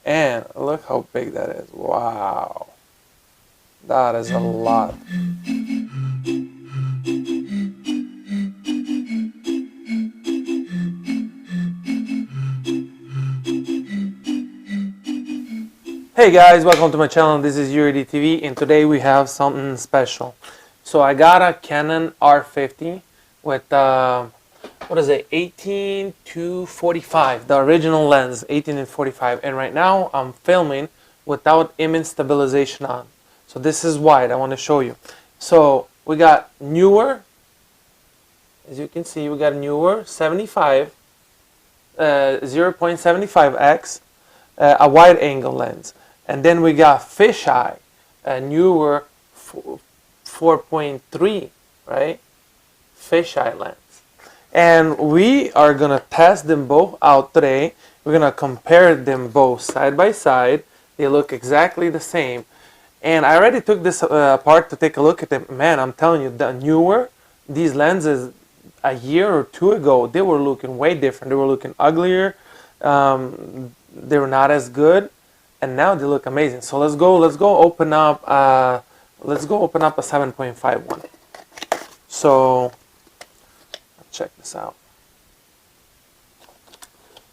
And look how big that is. Wow. That is a lot. Hey guys, welcome to my channel. This is Neewer TV, and today we have something special. So I got a Canon R50 with what is it, 18 to 45, the original lens, 18 and 45. And right now I'm filming without image stabilization on. So this is wide. I want to show you. So we got Neewer. As you can see, we got Neewer 75, 0.75x, a wide angle lens. And then we got Fisheye, a Neewer 4.3, right? Fisheye lens. And we are going to test them both out today. We're going to compare them both side by side. They look exactly the same. And I already took this apart to take a look at them. Man, I'm telling you, the Neewer, these lenses a year or two ago, they were looking way different. They were looking uglier. They were not as good. And now they look amazing. So let's go open up a 7.5 one. So check this out.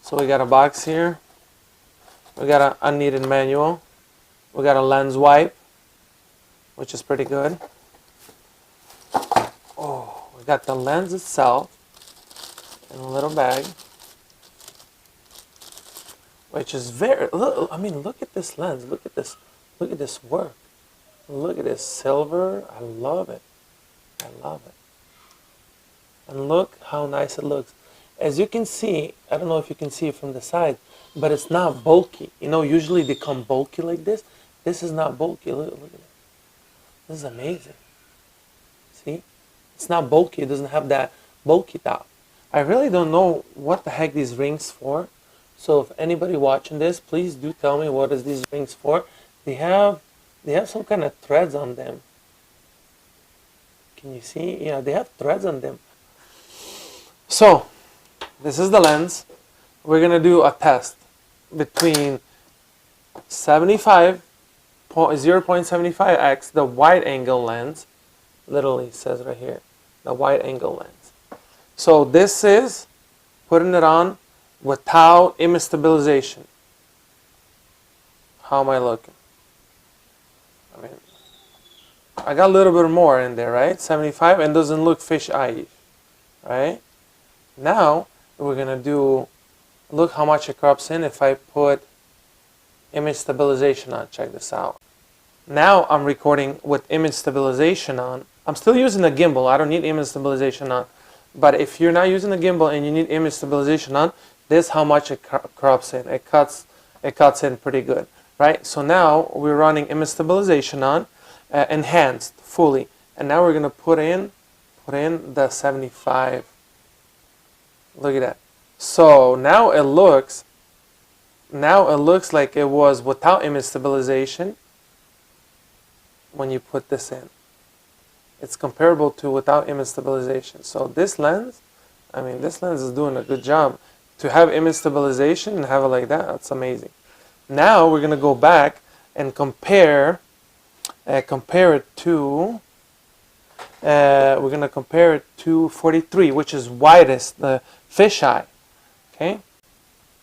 So we got a box here. We got an unneeded manual. We got a lens wipe, which is pretty good. Oh, we got the lens itself in a little bag, which is very, I mean, look at this lens. Look at this work. Look at this silver. I love it. I love it. And look how nice it looks. As you can see, I don't know if you can see it from the side, but it's not bulky. You know, usually they come bulky like this. This is not bulky. Look at it. This is amazing. See? It's not bulky. It doesn't have that bulky top. I really don't know what the heck these rings for. So if anybody watching this, please do tell me what is these rings for. They have some kind of threads on them. Can you see? Yeah, they have threads on them. So this is the lens. We're gonna do a test between 0.75x, the wide angle lens. Literally says right here, the wide angle lens. So this is putting it on without image stabilization. How am I looking? I mean, I got a little bit more in there, right? 75, and doesn't look fish-eye, right? Now we're gonna do, look how much it crops in if I put image stabilization on. Check this out. Now I'm recording with image stabilization on. I'm still using the gimbal. I don't need image stabilization on. But if you're not using the gimbal and you need image stabilization on, this is how much it crops in. It cuts in pretty good, right? So now we're running image stabilization on, enhanced fully, and now we're gonna put in the 75. Look at that. So now it looks like it was without image stabilization when you put this in. It's comparable to without image stabilization. So this lens, I mean, this lens is doing a good job. To have image stabilization and have it like that, that's amazing. Now we're gonna go back and compare it to. We're gonna compare it to 43, which is widest, the fisheye. Okay.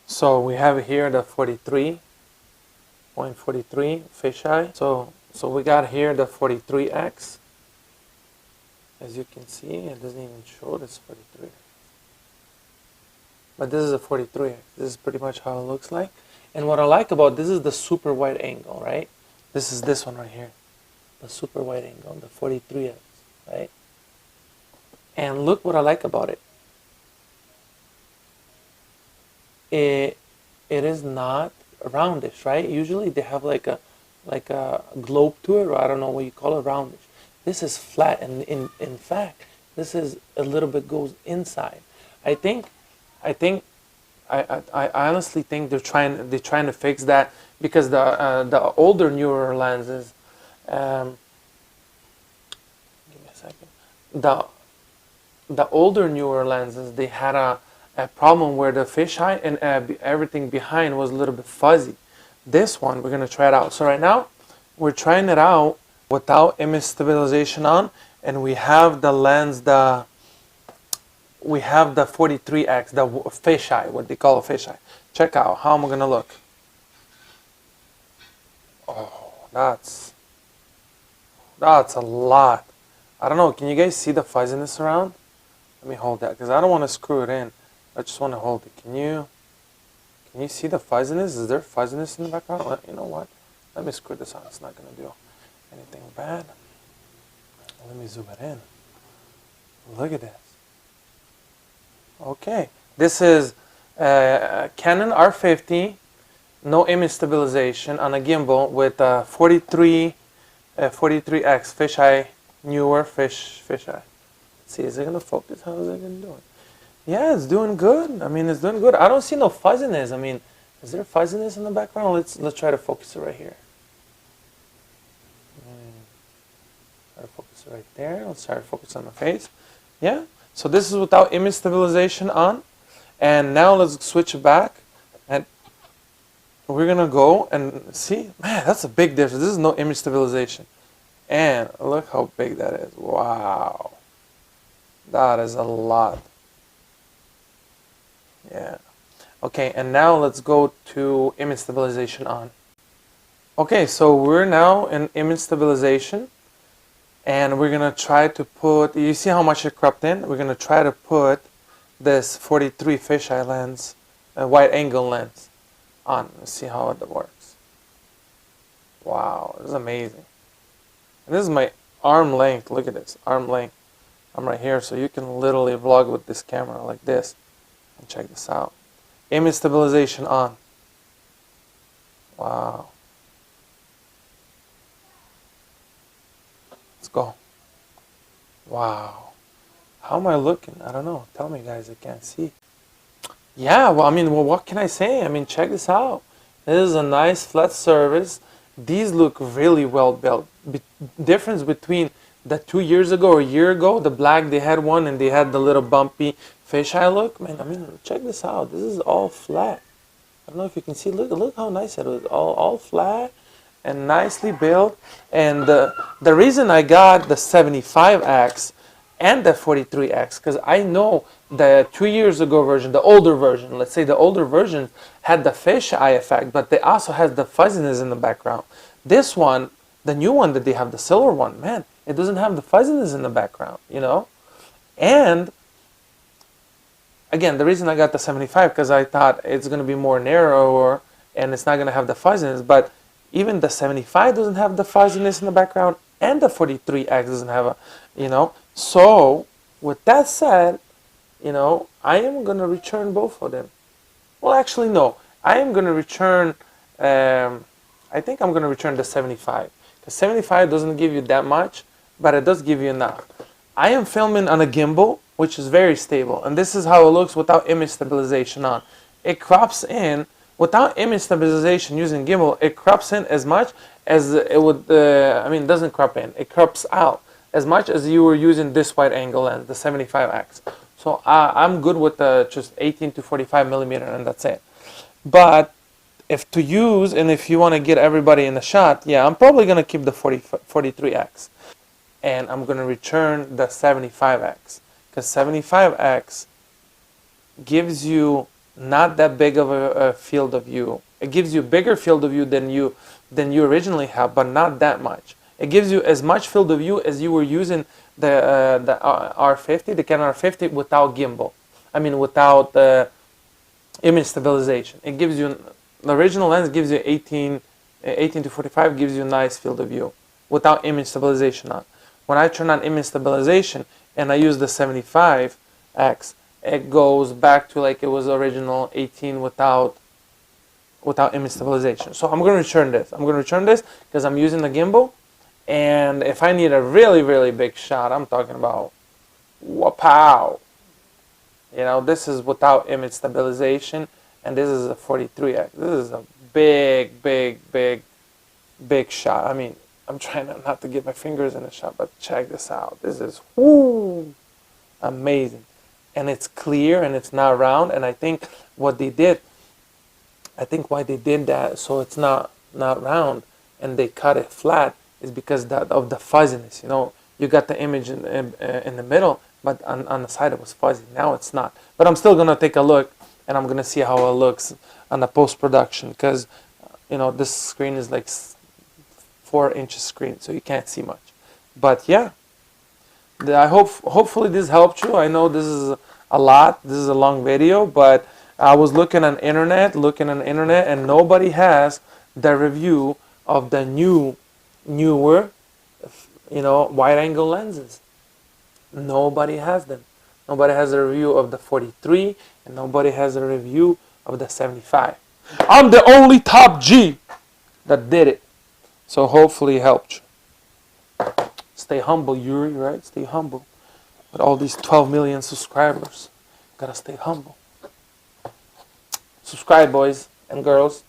So we have here the 43.43 fisheye. So we got here the 43x. As you can see, it doesn't even show this 43. But this is a 43x. This is pretty much how it looks like. And what I like about this is the super wide angle, right? This is this one right here. The super wide angle, the 43x, right? And look what I like about it. It is not roundish, right? Usually they have like a globe to it, or I don't know what you call it, roundish. This is flat, and in fact, this is a little bit goes inside. I honestly think they're trying to fix that, because the older Neewer lenses, give me a second. The older Neewer lenses, they had a problem where the fisheye and everything behind was a little bit fuzzy. This one, we're going to try it out. So right now, we're trying it out without image stabilization on, and we have the lens, we have the 43x, the fisheye, what they call a fisheye. Check out how I'm going to look. Oh, that's a lot. I don't know, can you guys see the fuzziness around? Let me hold that, because I don't want to screw it in. I just want to hold it. Can you see the fuzziness? Is there fuzziness in the background? You know what? Let me screw this on. It's not going to do anything bad. Let me zoom it in. Look at this. Okay. This is Canon R50, no image stabilization on a gimbal with 43x fisheye, Neewer fisheye. Let's see, is it going to focus? How is it going to do it? Yeah, it's doing good. I mean, it's doing good. I don't see no fuzziness. I mean, is there fuzziness in the background? Let's try to focus it right here. Try to focus it right there. Let's try to focus on my face. Yeah. So this is without image stabilization on. And now let's switch it back. And we're going to go and see. Man, that's a big difference. This is no image stabilization. And look how big that is. Wow. That is a lot. Yeah. Okay, and now let's go to image stabilization on. Okay, so we're now in image stabilization. And we're going to try to put, you see how much it cropped in? We're going to try to put this 43 fisheye lens, a wide angle lens, on. Let's see how it works. Wow, this is amazing. And this is my arm length. Look at this, arm length. I'm right here, so you can literally vlog with this camera like this. And check this out. Image stabilization on. Wow. Let's go. Wow. How am I looking? I don't know. Tell me, guys. I can't see. Yeah, well, I mean, what can I say? I mean, check this out. This is a nice flat surface. These look really well built. Difference between the 2 years ago or a year ago, the black, they had one and they had the little bumpy fisheye look. Man, I mean, check this out. This is all flat. I don't know if you can see. Look how nice it is. All flat and nicely built. And the reason I got the 75x and the 43x, because I know the 2 years ago version, the older version, let's say the older version had the fisheye effect, but they also has the fuzziness in the background. This one, the new one that they have, the silver one, man, it doesn't have the fuzziness in the background, you know? And again, the reason I got the 75, because I thought it's going to be more narrower and it's not going to have the fuzziness, but even the 75 doesn't have the fuzziness in the background, and the 43x doesn't have a, you know. So, with that said, you know, I am going to return both of them. Well, actually, no. I am going to return, I think I'm going to return the 75. The 75 doesn't give you that much, but it does give you enough. I am filming on a gimbal, which is very stable, and this is how it looks without image stabilization on. It crops in, without image stabilization using gimbal, it crops in as much as it would, I mean, it doesn't crop in, it crops out as much as you were using this wide angle lens, the 75x. So I'm good with just 18 to 45 millimeter, and that's it. But if to use, and if you want to get everybody in the shot, yeah, I'm probably going to keep the 43x. And I'm going to return the 75x. Because 75x gives you not that big of a field of view. It gives you a bigger field of view than you originally have, but not that much. It gives you as much field of view as you were using the R50, the Canon R50 without gimbal. I mean, without image stabilization. It gives you, the original lens gives you 18 to 45, gives you a nice field of view without image stabilization on. When I turn on image stabilization and I use the 75x, it goes back to like it was original 18 without image stabilization. So I'm going to return this. I'm going to return this because I'm using the gimbal. And if I need a really, really big shot, I'm talking about wha-pow. You know, this is without image stabilization, and this is a 43x. This is a big, big, big, big shot. I mean, I'm trying not to get my fingers in the shot, but check this out. This is amazing. And it's clear and it's not round. And I think what they did I think why they did that so it's not round and they cut it flat is because of the fuzziness. You know, you got the image in the middle, but on the side it was fuzzy. Now it's not. But I'm still gonna take a look and I'm gonna see how it looks on the post production because you know this screen is like 4-inch screen, so you can't see much. But yeah, I hopefully this helped you. I know this is a lot. This is a long video, but I was looking on internet, and nobody has the review of the newer, wide-angle lenses. Nobody has them. Nobody has a review of the 43, and nobody has a review of the 75. I'm the only top G that did it. So hopefully it helped you. Stay humble, Yuri, right? Stay humble. With all these 12 million subscribers, gotta stay humble. Subscribe, boys and girls.